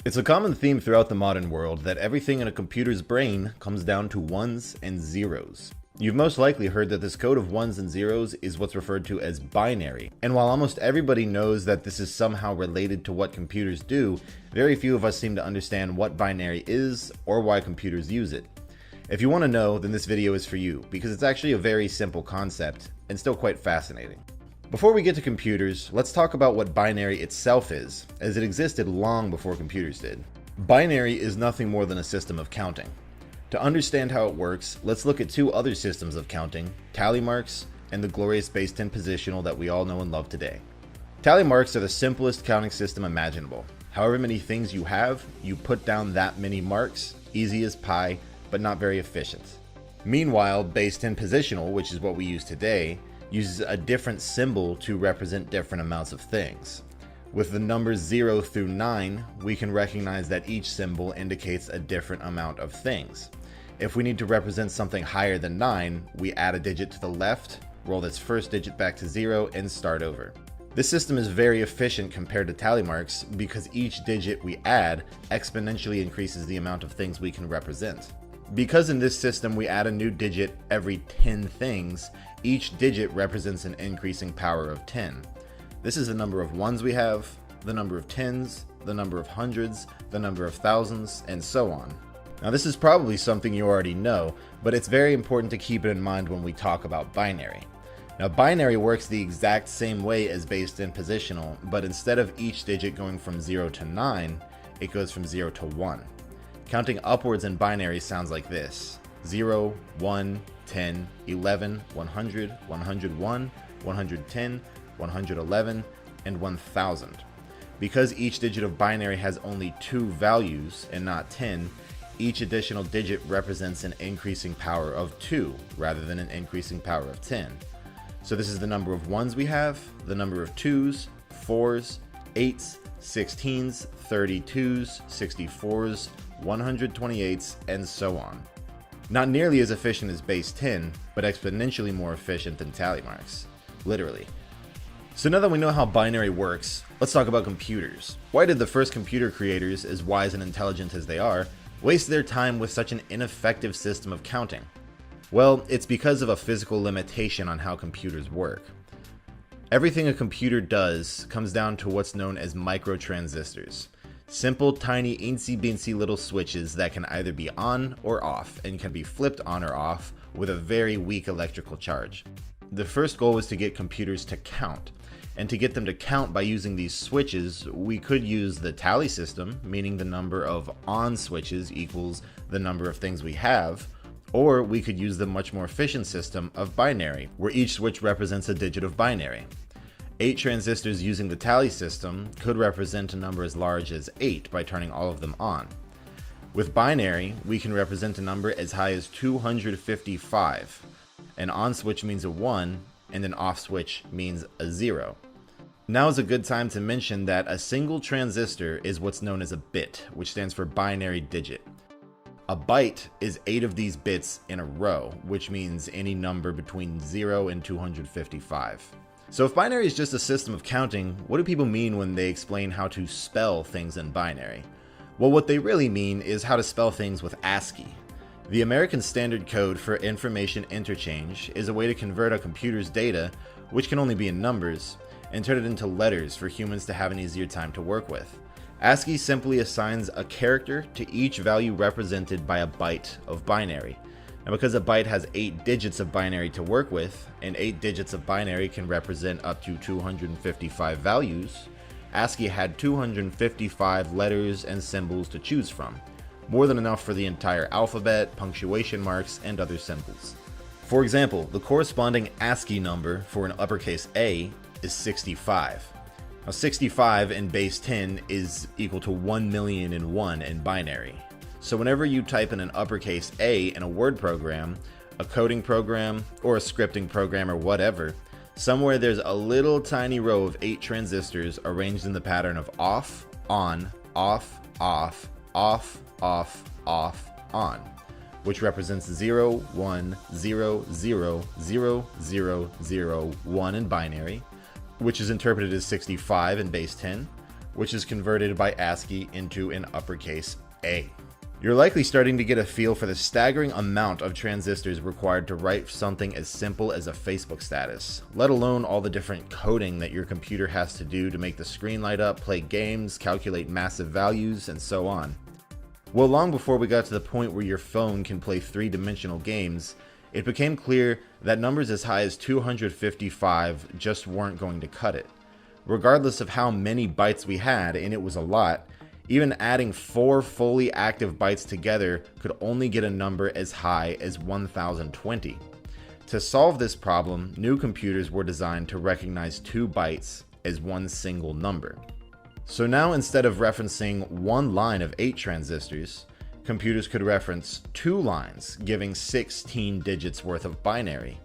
It's a common theme throughout the modern world that everything in a computer's brain comes down to ones and zeros. You've most likely heard that this code of ones and zeros is what's referred to as binary. And while almost everybody knows that this is somehow related to what computers do, very few of us seem to understand what binary is or why computers use it. If you want to know, then this video is for you, because it's actually a very simple concept and still quite fascinating. Before we get to computers, let's talk about what binary itself is, as it existed long before computers did. Binary is nothing more than a system of counting. To understand how it works, let's look at two other systems of counting, tally marks and the glorious base 10 positional that we all know and love today. Tally marks are the simplest counting system imaginable. However many things you have, you put down that many marks, easy as pie, but not very efficient. Meanwhile, base 10 positional, which is what we use today, uses a different symbol to represent different amounts of things. With the numbers 0 through 9, we can recognize that each symbol indicates a different amount of things. If we need to represent something higher than 9, we add a digit to the left, roll this first digit back to 0, and start over. This system is very efficient compared to tally marks because each digit we add exponentially increases the amount of things we can represent. Because in this system we add a new digit every 10 things, each digit represents an increasing power of 10. This is the number of ones we have, the number of tens, the number of hundreds, the number of thousands, and so on. Now this is probably something you already know, but it's very important to keep it in mind when we talk about binary. Now binary works the exact same way as base 10 positional, but instead of each digit going from 0 to 9, it goes from 0 to 1. Counting upwards in binary sounds like this: 0, 1, 10, 11, 100, 101, 110, 111, and 1000. Because each digit of binary has only 2 values and not 10, each additional digit represents an increasing power of 2 rather than an increasing power of 10. So this is the number of ones we have, the number of 2s, 4s, 8s, 16s, 32s, 64s, 128s, and so on. Not nearly as efficient as base 10, but exponentially more efficient than tally marks. Literally. So now that we know how binary works, let's talk about computers. Why did the first computer creators, as wise and intelligent as they are, waste their time with such an ineffective system of counting? Well, it's because of a physical limitation on how computers work. Everything a computer does comes down to what's known as microtransistors. Simple, tiny, eensy-beensy little switches that can either be on or off and can be flipped on or off with a very weak electrical charge. The first goal was to get computers to count. And to get them to count by using these switches, we could use the tally system, meaning the number of on switches equals the number of things we have, or we could use the much more efficient system of binary, where each switch represents a digit of binary. 8 transistors using the tally system could represent a number as large as 8 by turning all of them on. With binary, we can represent a number as high as 255. An on switch means a 1, and an off switch means a 0. Now is a good time to mention that a single transistor is what's known as a bit, which stands for binary digit. A byte is 8 of these bits in a row, which means any number between 0 and 255. So if binary is just a system of counting, what do people mean when they explain how to spell things in binary? Well, what they really mean is how to spell things with ASCII. The American Standard Code for Information Interchange is a way to convert a computer's data, which can only be in numbers, and turn it into letters for humans to have an easier time to work with. ASCII simply assigns a character to each value represented by a byte of binary. Now because a byte has 8 digits of binary to work with, and 8 digits of binary can represent up to 255 values, ASCII had 255 letters and symbols to choose from. More than enough for the entire alphabet, punctuation marks, and other symbols. For example, the corresponding ASCII number for an uppercase A is 65. Now 65 in base 10 is equal to 1,000,001 in binary. So whenever you type in an uppercase A in a word program, a coding program, or a scripting program or whatever, somewhere there's a little tiny row of 8 transistors arranged in the pattern of off, on, off, off, off, off, off, on, which represents 0, 1, 0, 0, 0, 0, 0, 1 in binary, which is interpreted as 65 in base 10, which is converted by ASCII into an uppercase A. You're likely starting to get a feel for the staggering amount of transistors required to write something as simple as a Facebook status, let alone all the different coding that your computer has to do to make the screen light up, play games, calculate massive values, and so on. Well, long before we got to the point where your phone can play three-dimensional games, it became clear that numbers as high as 255 just weren't going to cut it. Regardless of how many bytes we had, and it was a lot, even adding 4 fully active bytes together could only get a number as high as 1020. To solve this problem, new computers were designed to recognize 2 bytes as one single number. So now, instead of referencing one line of 8 transistors, computers could reference 2 lines, giving 16 digits worth of binary.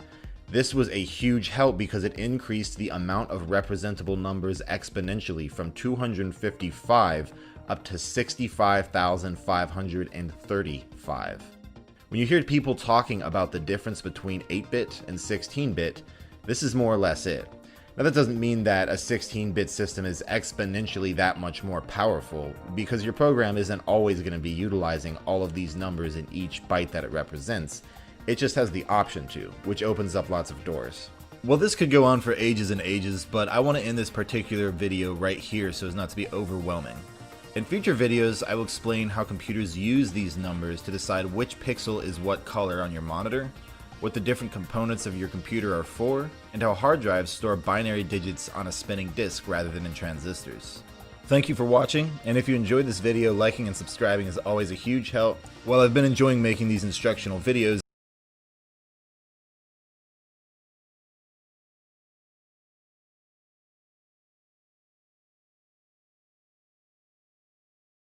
This was a huge help because it increased the amount of representable numbers exponentially from 255 up to 65,535. When you hear people talking about the difference between 8-bit and 16-bit, this is more or less it. Now, that doesn't mean that a 16-bit system is exponentially that much more powerful, because your program isn't always going to be utilizing all of these numbers in each byte that it represents. It just has the option to, which opens up lots of doors. Well, this could go on for ages and ages, but I want to end this particular video right here so as not to be overwhelming. In future videos, I will explain how computers use these numbers to decide which pixel is what color on your monitor, what the different components of your computer are for, and how hard drives store binary digits on a spinning disk rather than in transistors. Thank you for watching, and if you enjoyed this video, liking and subscribing is always a huge help. While I've been enjoying making these instructional videos,